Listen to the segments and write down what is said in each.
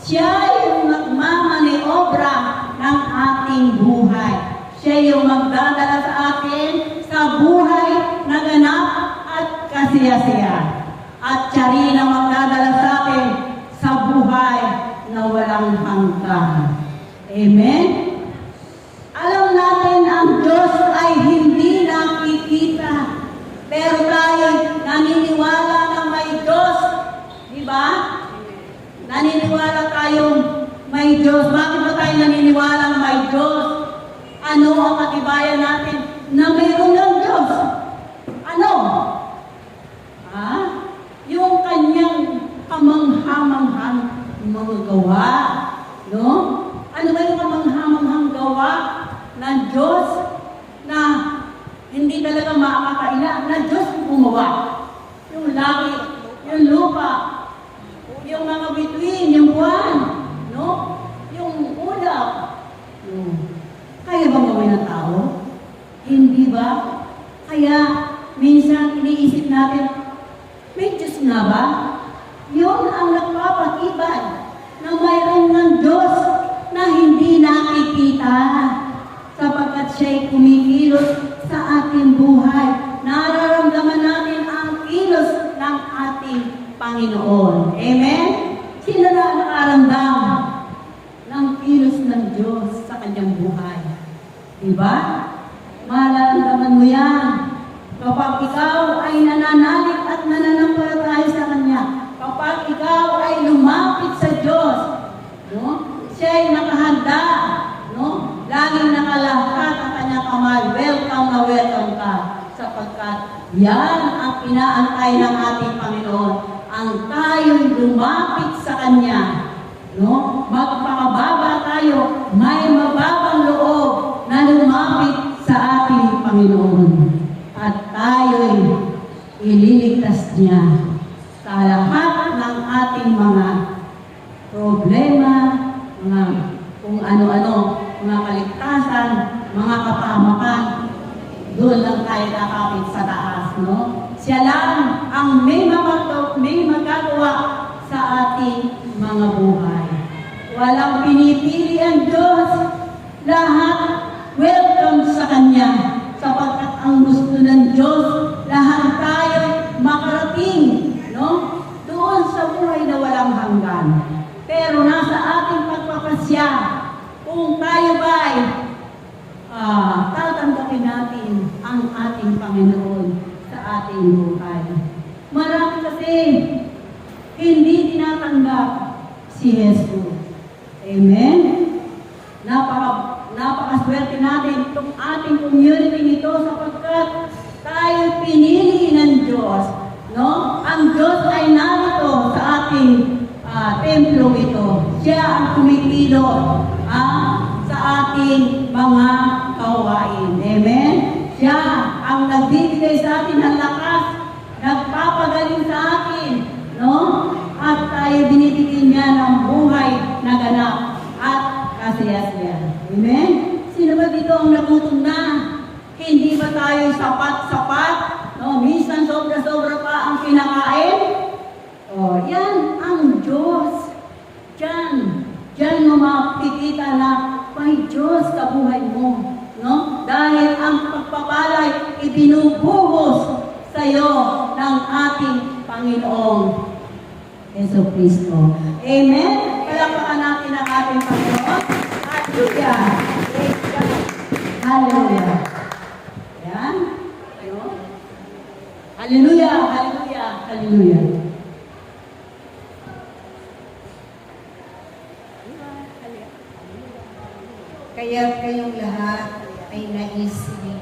Siya yung nagmamaniobra ng ating buhay. Siya yung magdadala sa atin sa buhay na ganap at kasiyasiya. At siya rin ang magdadala sa atin sa buhay na walang hanggan. Amen? Alam natin ang Diyos ay hindi nakikita. Pero tayo naniniwala na may Diyos. Di ba? Naniniwala tayong may Diyos. Bakit ba tayo naniniwala na may Diyos? Ano ang katibayan natin na mayroon ng Diyos? Ano? Yung kanyang kamangha-manghang mga gawa. No? Ano ba yung kamangha-manghang gawa ng Diyos na hindi talaga makakaila? Na Diyos gumawa. Yung langit, yung lupa, yung mga bituin, yung buwan, no? Yung ulap. No. Kaya bang gawin ng tao? Hindi ba? Kaya minsan iniisip natin, may Diyos nga ba? Yun ang nagpapakibay na mayroon ng Diyos na hindi nakikita sapagkat siya'y kumikilos sa ating buhay. Nararamdaman natin ang kilos ng ating Panginoon. Amen? Sino na nakaramdam ng kilos ng Diyos sa kanyang buhay? Diba? Mararamdaman mo yan. Kapag ikaw ay nananalig at nananampalataya sa Kanya, kapag ikaw ay lumapit sa Diyos, no? Siya ay nakahanda, no? Laging nakalahat ang Kanyang kamay. Welcome na welcome ka. Sapagkat yan ang inaantay ng ating Panginoon. Ang tayo'y lumapit sa Kanya. No? Magpakababa tayo, may mababang loob na lumapit sa ating Panginoon. At tayo'y ililigtas niya sa lahat ng ating mga problema, mga kung ano-ano, mga kaligtasan, mga kapahamakan. Doon lang tayo nakapit sa taas, no? Siya lang ang may magagawa sa ating mga buhay. Walang pinipili ang Diyos. Lahat welcome sa Kanya. Sapagkat ang gusto ng Diyos, lahat tayo makarating, no? Doon sa buhay na walang hanggan. Pero nasa ating pagpapasya, kung tayo ba'y tatanggapin natin ang ating Panginoon sa ating buhay. Marami kasi hindi tinatanggap si Jesus. Amen? Napakaswerte natin itong ating community nito sapagkat tayo pinili ng Diyos. No? Ang Diyos ay narito sa ating templo ito. Siya ang kumipilo sa ating mga kawain. Amen? Siya ang nagbibigay sa atin ng lakas, nagpapagaling sa atin. No? At tayo binibigyan niya ng buhay na ganap at kasiyasiya. Amen? Sino ba dito ang nagutom na? Hindi ba tayo sapat-sapat? No? Minsan sobra-sobra pa ang kinakain? Yan ang Diyos. Diyan mo makikita na may Diyos sa buhay mo. No? Dahil ang pagpapalay ibinubuhos sa iyo ng ating Panginoong Jesucristo. Amen? Palakpakan natin ang ating Panginoon. Hallelujah! Hallelujah! Yan. Hallelujah! Hallelujah! Hallelujah! Kaya kayong lahat ay naisipin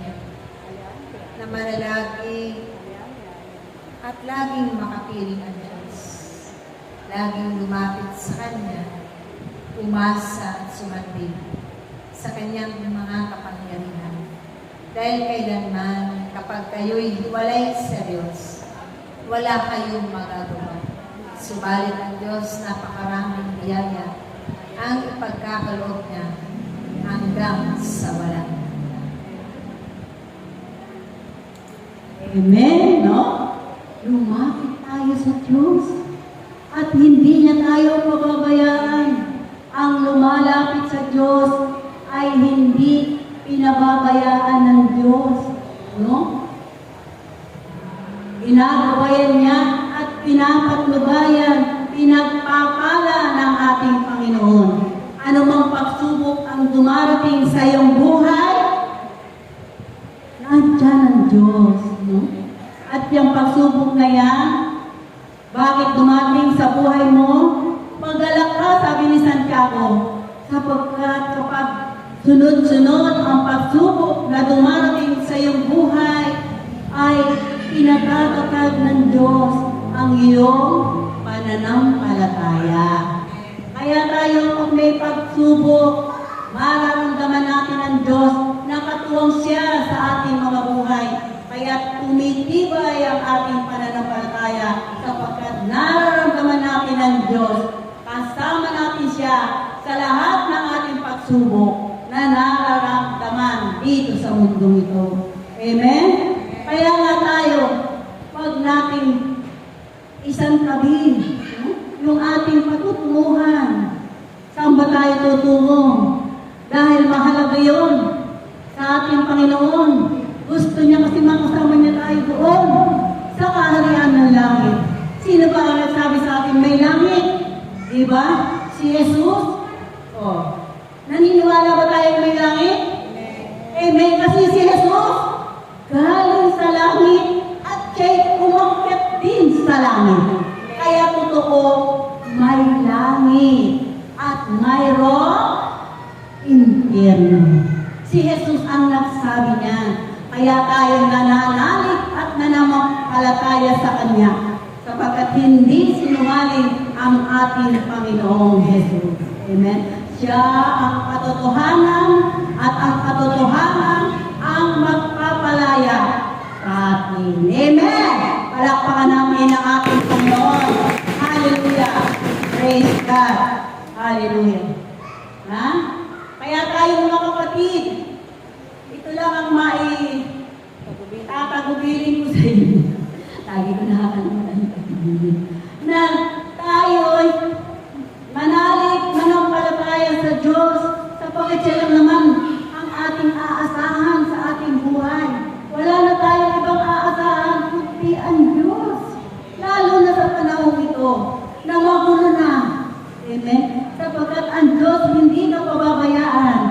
na manalagi at laging makapiling ang Diyos. Laging lumapit sa Kanya, umasa at sumandig sa Kanyang mga kapangyarihan. Dahil kailanman kapag kayo'y hiwalay sa Diyos, wala kayong magagawa. Subalit ang Diyos napakaraming biyaya ang ipagkakaloob niya hanggang sa walang. Amen, no? Lumapit tayo sa Diyos at hindi niya tayo pababayaan. ang dumarating sa iyong buhay, nandyan ang Diyos. No? At yung pagsubok na yan, bakit dumating sa buhay mo? Magalak ka, sabi ni Santiago, sapagkat kapag sunod-sunod ang pagsubok na dumarating sa iyong buhay, ay pinatatatag ng Diyos ang iyong pananampalataya. Kaya tayo, kung may pagsubok, mararamdaman natin ang Diyos na katuwang siya sa ating mga buhay. Kaya tumitibay ang ating pananampalataya sapagkat nararamdaman natin ang Diyos. Kasama natin siya sa lahat ng ating pagsubok na nararamdaman dito sa mundong ito. Amen? Kaya nga tayo, wag nating isang tabi yung ating patutunguhan. Saan ba tayo tutungo? Dahil mahalaga yun sa ating Panginoon. Gusto niya kasi makasama niya tayo doon sa kaharian ng langit. Sino ba ang nagsabi sa atin may langit? Diba? Si Jesus? Oh. Naniniwala ba tayo may langit? Amen. Kasi si Jesus galing sa langit at siya'y umakyat din sa langit. Kaya totoo, may langit at mayroong impyerno. Si Jesus ang nagsabi niyan. Kaya tayo nananalig at nananampalataya sa Kanya sapagkat hindi sinungaling ang ating Panginoong Jesus. Amen. Siya ang katotohanan at ang katotohanan ang magpapalaya sa atin. Amen! Palakpakan namin ang ating Panginoon. Hallelujah! Praise God! Hallelujah! Ha? Kaya tayo mga kapatid, ito lang ang tatagubilin ko sa inyo. Lagi ko nakakalimutan yung tagubilin. Na tayo'y manalig, manampalataya sa Diyos sapagkat siya lang naman ang ating aasahan sa ating buhay. Wala na tayong ibang aasahan kundi ang Diyos. Lalo na sa panahon ito na magulo na. Amen? Sapagkat ang Diyos hindi na pababayaan.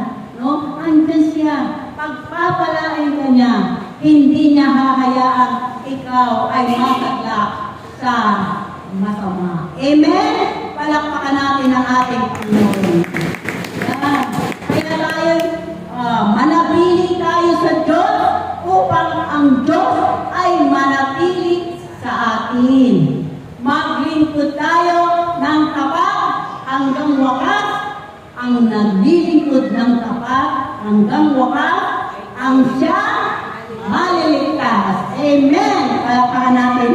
No? Andyan siya. Pagpapalain ka niya, hindi niya hahayaan ikaw ay masaglak sa masama. Amen? Palakpakan natin ang ating Panginoon. Yan. Kaya tayo, manatili tayo sa Diyos upang ang Diyos ay manatili sa atin. Maglingkod tayo ng tapat hanggang wakas. Ang naglilingkod ng tapat hanggang wakas, ang siya maliligtas. Amen. Palakpakan natin